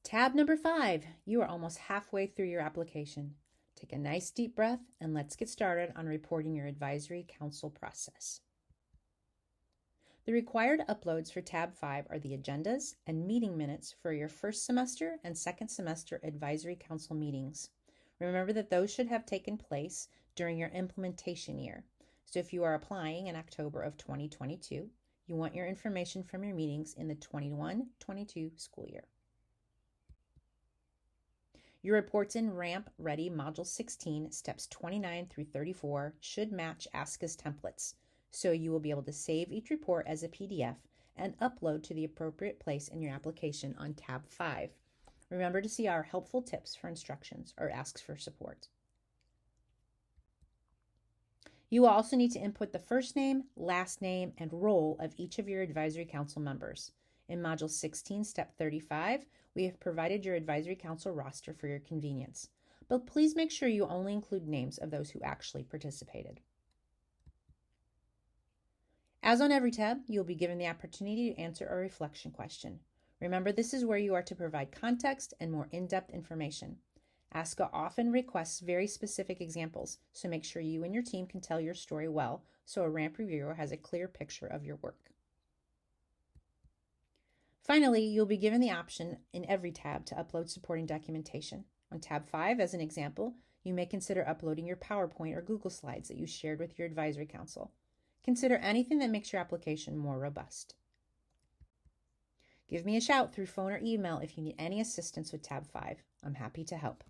Tab number 5, you are almost halfway through your application. Take a nice deep breath and let's get started on reporting your advisory council process. The required uploads for Tab 5 are the agendas and meeting minutes for your first semester and second semester advisory council meetings. Remember that those should have taken place during your implementation year. So if you are applying in October of 2022, you want your information from your meetings in the 21-22 school year. Your reports in Ramp Ready Module 16, steps 29 through 34 should match ASCA's templates, so you will be able to save each report as a PDF and upload to the appropriate place in your application on Tab 5. Remember to see our helpful tips for instructions or asks for support. You will also need to input the first name, last name, and role of each of your advisory council members. In Module 16, Step 35, we have provided your advisory council roster for your convenience, but please make sure you only include names of those who actually participated. As on every tab, you will be given the opportunity to answer a reflection question. Remember, this is where you are to provide context and more in-depth information. ASCA often requests very specific examples, so make sure you and your team can tell your story well so a RAMP reviewer has a clear picture of your work. Finally, you'll be given the option in every tab to upload supporting documentation. On Tab 5, as an example, you may consider uploading your PowerPoint or Google Slides that you shared with your advisory council. Consider anything that makes your application more robust. Give me a shout through phone or email if you need any assistance with Tab 5. I'm happy to help.